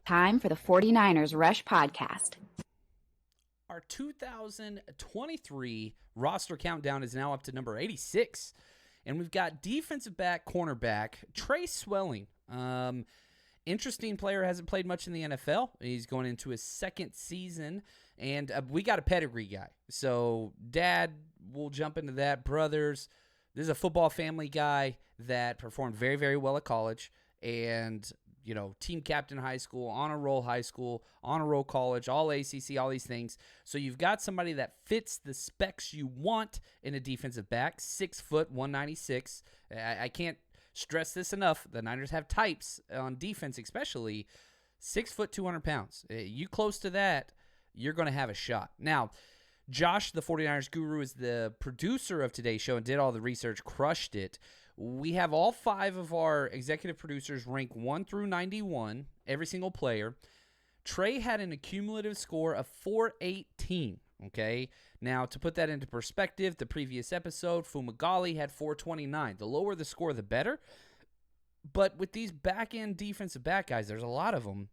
Time for the 49ers Rush Podcast. Our 2023 roster countdown is now up to number 86. And we've got defensive back, cornerback, Tre Swilling. Interesting player, hasn't played much in the NFL. He's going into his second season. And we got a pedigree guy. So dad, we'll jump into that. Brothers, this is a football family guy that performed very, very well at college. And team captain high school, honor roll high school, honor roll college, all ACC, all these things. So you've got somebody that fits the specs you want in a defensive back, 6 foot, 196. I can't stress this enough. The Niners have types on defense, especially 6 foot, 200 pounds. You close to that, you're going to have a shot. Now, Josh, the 49ers guru, is the producer of today's show and did all the research, crushed it. We have all 5 of our executive producers rank 1 through 91, every single player. Tre had an accumulative score of 418, okay? Now, to put that into perspective, the previous episode, Fumagalli had 429. The lower the score, the better. But with these back-end defensive back guys, there's a lot of them.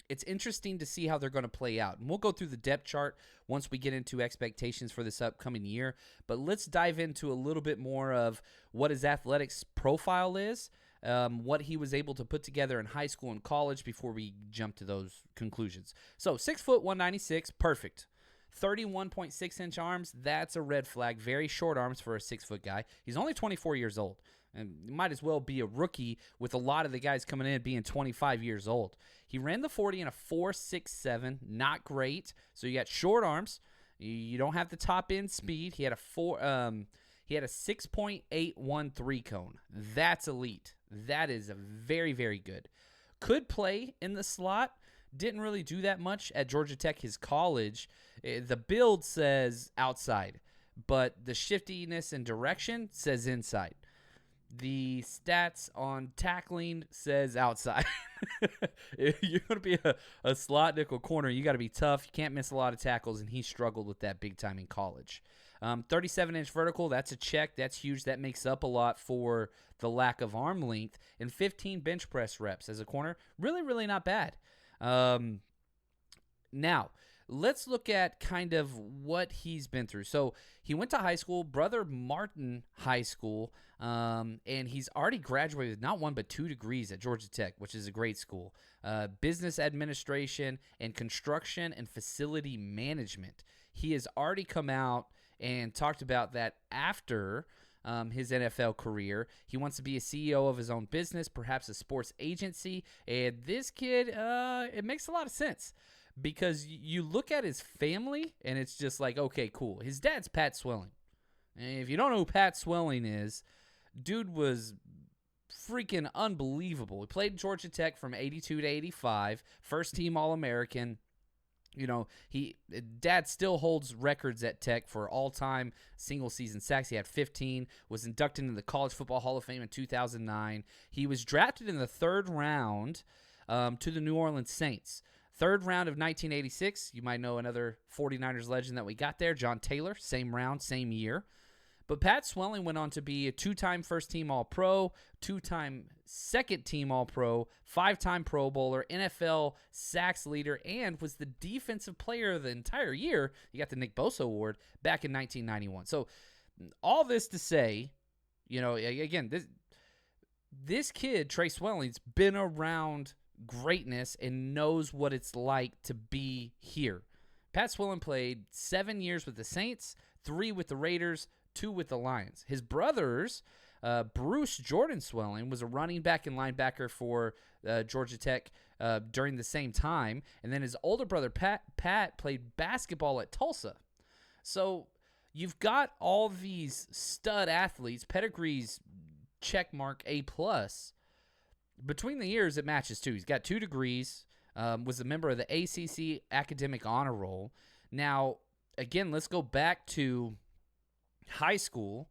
It's interesting to see how they're going to play out. And we'll go through the depth chart once we get into expectations for this upcoming year. But let's dive into a little bit more of what his athletics profile is, what he was able to put together in high school and college before we jump to those conclusions. So 6 foot, 196, perfect. 31.6-inch arms, that's a red flag. Very short arms for a 6-foot guy. He's only 24 years old. And might as well be a rookie with a lot of the guys coming in being 25 years old. He ran the 40 in a 4.67, not great. So you got short arms. You don't have the top end speed. He had a 6.813 cone. That's elite. That is a very, very good. Could play in the slot. Didn't really do that much at Georgia Tech, his college. The build says outside, but the shiftiness and direction says inside. The stats on tackling says outside. If you're going to be a slot nickel corner, you got to be tough. You can't miss a lot of tackles, and he struggled with that big time in college. 37-inch vertical, that's a check. That's huge. That makes up a lot for the lack of arm length. And 15 bench press reps as a corner, really, really not bad. Now, let's look at kind of what he's been through. So he went to high school, Brother Martin High School, and he's already graduated with not 1 but 2 degrees at Georgia Tech, which is a great school. Business administration and construction and facility management. He has already come out and talked about that after his NFL career. He wants to be a CEO of his own business, perhaps a sports agency. And this kid, it makes a lot of sense. Because you look at his family, and it's just like, okay, cool. His dad's Pat Swilling. And if you don't know who Pat Swilling is, dude was freaking unbelievable. He played Georgia Tech from 82 to 85, first-team All-American. Dad still holds records at Tech for all-time single-season sacks. He had 15, was inducted into the College Football Hall of Fame in 2009. He was drafted in the 3rd round to the New Orleans Saints. 3rd round of 1986, you might know another 49ers legend that we got there, John Taylor, same round, same year. But Pat Swilling went on to be a 2-time first-team All-Pro, 2-time second-team All-Pro, 5-time Pro Bowler, NFL sacks leader, and was the defensive player of the entire year. You got the Nick Bosa Award back in 1991. So all this to say, again, this kid, Tre Swilling's been around greatness and knows what it's like to be here. Pat Swilling played 7 years with the Saints, 3 with the Raiders, 2 with the Lions. His brothers, Bruce Jordan Swilling, was a running back and linebacker for Georgia Tech during the same time. And then his older brother, Pat played basketball at Tulsa. So you've got all these stud athletes, pedigrees, check mark, A+. Between the years, it matches too. He's got 2 degrees, was a member of the ACC Academic Honor Roll. Now, again, let's go back to high school.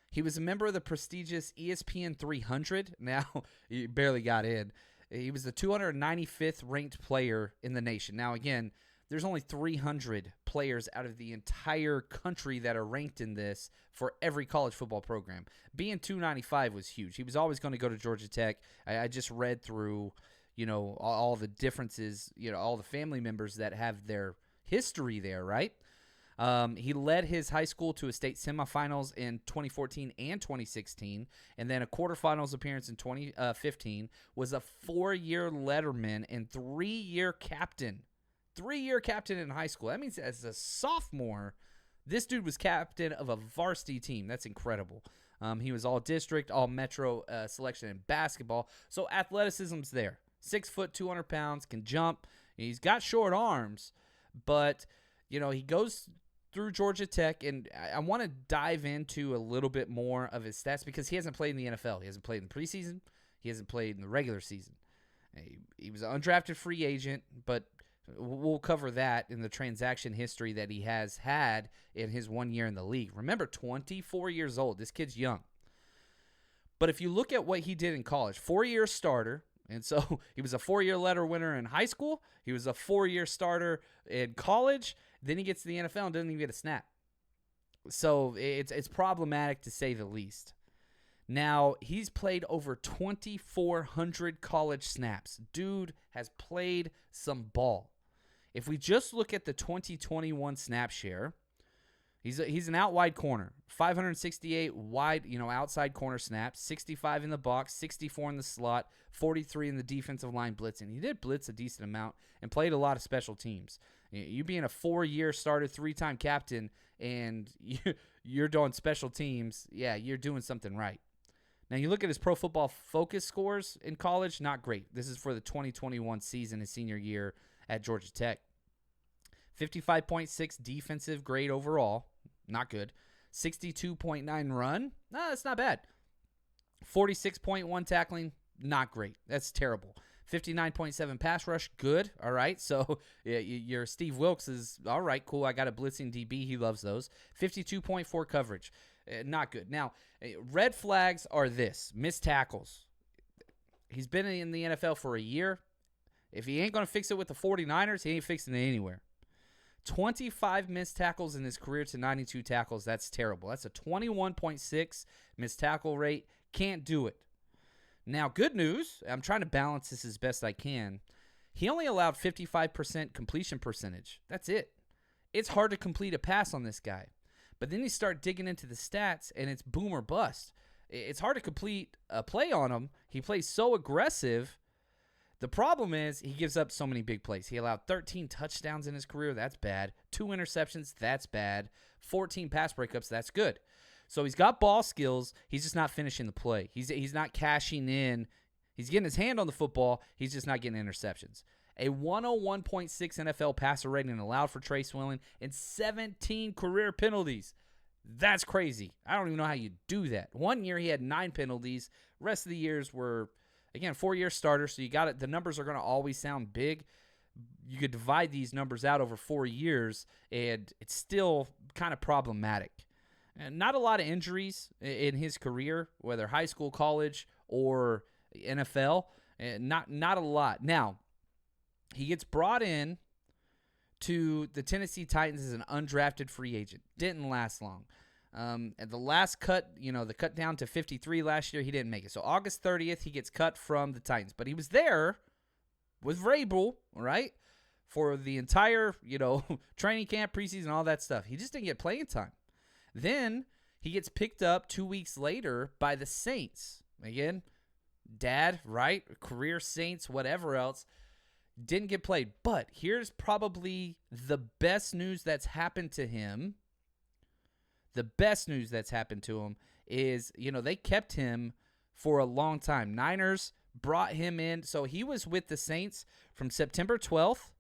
He was a member of the prestigious ESPN 300. Now, he barely got in. He was the 295th ranked player in the nation. Now, again, there's only 300 players out of the entire country that are ranked in this for every college football program. Being 295 was huge. He was always going to go to Georgia Tech. I just read through, all the differences, all the family members that have their history there, right? He led his high school to a state semifinals in 2014 and 2016, and then a quarterfinals appearance in 2015, was a 4-year letterman and 3-year captain. 3-year captain in high school. That means as a sophomore, this dude was captain of a varsity team. That's incredible. He was all district, all metro selection in basketball. So athleticism's there. 6 foot, 200 pounds, can jump. He's got short arms, but, he goes through Georgia Tech, and I want to dive into a little bit more of his stats because he hasn't played in the NFL. He hasn't played in the preseason. He hasn't played in the regular season. He was an undrafted free agent, but we'll cover that in the transaction history that he has had in his 1 year in the league. Remember, 24 years old. This kid's young. But if you look at what he did in college, 4-year starter, and so he was a 4-year letter winner in high school. He was a 4-year starter in college. Then he gets to the NFL and doesn't even get a snap. So it's problematic to say the least. Now, he's played over 2,400 college snaps. Dude has played some ball. If we just look at the 2021 snap share, he's an out wide corner. 568 wide, outside corner snaps, 65 in the box, 64 in the slot, 43 in the defensive line blitzing. He did blitz a decent amount and played a lot of special teams. You being a 4-year starter, 3-time captain, and you're doing special teams, yeah, you're doing something right. Now, you look at his Pro Football Focus scores in college, not great. This is for the 2021 season, his senior year at Georgia Tech. 55.6 defensive grade overall, not good. 62.9 run, that's not bad. 46.1 tackling, not great. That's terrible. 59.7 pass rush, good. All right, so your Steve Wilkes is all right, cool. I got a blitzing DB. He loves those. 52.4 coverage, not good. Now, red flags are this: missed tackles. He's been in the NFL for a year. If he ain't going to fix it with the 49ers, he ain't fixing it anywhere. 25 missed tackles in his career to 92 tackles. That's terrible. That's a 21.6 missed tackle rate. Can't do it. Now, good news, I'm trying to balance this as best I can. He only allowed 55% completion percentage. That's it. It's hard to complete a pass on this guy. But then you start digging into the stats, and it's boom or bust. It's hard to complete a play on him. He plays so aggressive. The problem is he gives up so many big plays. He allowed 13 touchdowns in his career. That's bad. 2 interceptions. That's bad. 14 pass breakups. That's good. So he's got ball skills. He's just not finishing the play. He's not cashing in. He's getting his hand on the football. He's just not getting interceptions. A 101.6 NFL passer rating allowed for Tre Swilling and 17 career penalties. That's crazy. I don't even know how you do that. 1 year he had 9 penalties. Rest of the years were, again, 4-year starters. So you got it. The numbers are going to always sound big. You could divide these numbers out over 4 years, and it's still kind of problematic. And not a lot of injuries in his career, whether high school, college, or NFL. Not a lot. Now, he gets brought in to the Tennessee Titans as an undrafted free agent. Didn't last long. At the last cut, the cut down to 53 last year, he didn't make it. So August 30th, he gets cut from the Titans. But he was there with Vrabel, right, for the entire, training camp, preseason, all that stuff. He just didn't get playing time. Then he gets picked up 2 weeks later by the Saints. Again, dad, right, career Saints, whatever else. Didn't get played. But here's probably the best news that's happened to him. The best news that's happened to him is, they kept him for a long time. Niners brought him in. So he was with the Saints from September 12th.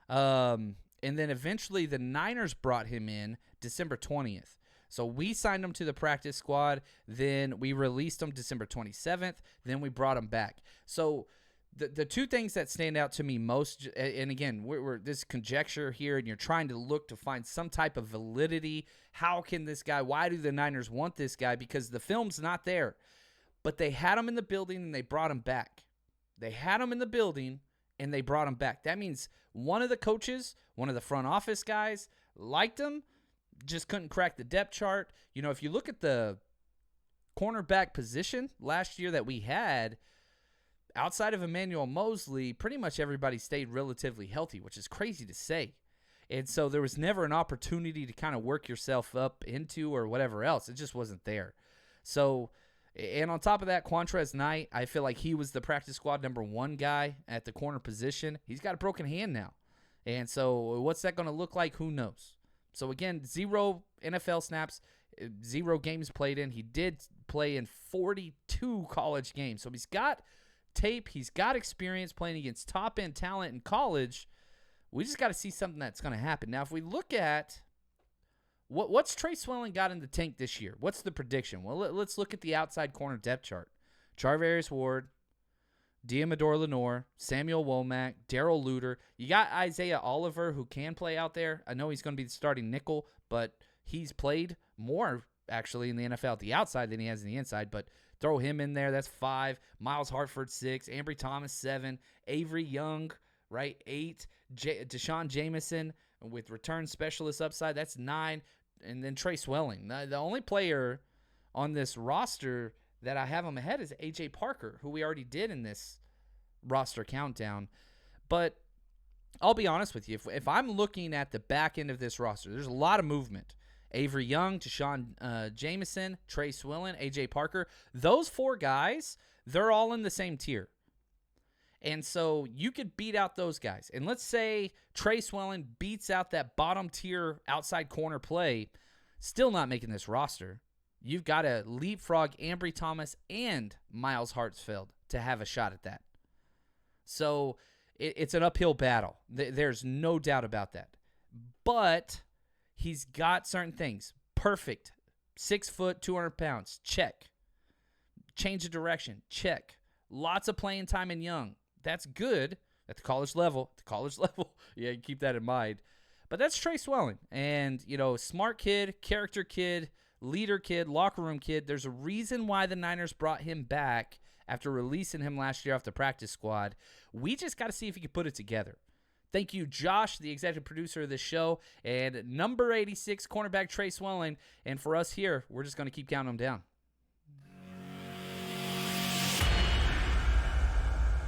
And then eventually the Niners brought him in December 20th. So we signed him to the practice squad. Then we released him December 27th. Then we brought him back. So the two things that stand out to me most, and again, we're this conjecture here, and you're trying to look to find some type of validity. How can this guy, why do the Niners want this guy? Because the film's not there. But they had him in the building, and they brought him back. They had him in the building, and they brought him back. That means one of the coaches, one of the front office guys, liked him, just couldn't crack the depth chart. If you look at the cornerback position last year that we had, outside of Emmanuel Mosley, pretty much everybody stayed relatively healthy, which is crazy to say. And so there was never an opportunity to kind of work yourself up into or whatever else. It just wasn't there. So, and on top of that, Quantrez Knight, I feel like he was the practice squad number 1 guy at the corner position. He's got a broken hand now. And so what's that going to look like? Who knows? So again, 0 NFL snaps, 0 games played in. He did play in 42 college games. So he's got tape. He's got experience playing against top-end talent in college. We just got to see something that's going to happen. Now, if we look at what's Tre Swilling got in the tank this year, what's the prediction? Well, let's look at the outside corner depth chart. Charvarius Ward, Diamador Lenore, Samuel Womack, Darrell Luter. You got Isaiah Oliver, who can play out there. I know he's going to be the starting nickel, but he's played more, actually, in the NFL at the outside than he has in the inside. But throw him in there. That's 5. Miles Hartford, 6. Ambry Thomas, 7. Avery Young, right, 8. Deshaun Jameson with return specialist upside, that's 9. And then Tre Swilling. The only player on this roster that I have him ahead is A.J. Parker, who we already did in this roster countdown. But I'll be honest with you. If I'm looking at the back end of this roster, there's a lot of movement. Avery Young, Deshaun Jameson, Tre Swilling, A.J. Parker. Those 4 guys, they're all in the same tier. And so you could beat out those guys. And let's say Tre Swilling beats out that bottom tier outside corner play, still not making this roster. You've got to leapfrog Ambry Thomas and Miles Hartsfield to have a shot at that. So it's an uphill battle. There's no doubt about that. But he's got certain things. Perfect. 6 foot, 200 pounds. Check. Change of direction. Check. Lots of playing time in young. That's good at the college level. Yeah, keep that in mind. But that's Tre Swilling. And, smart kid, character kid, leader kid, locker room kid. There's a reason why the Niners brought him back after releasing him last year off the practice squad. We just got to see if he can put it together. Thank you, Josh, the executive producer of this show, and number 86, cornerback Tre Swilling. And for us here, we're just going to keep counting them down.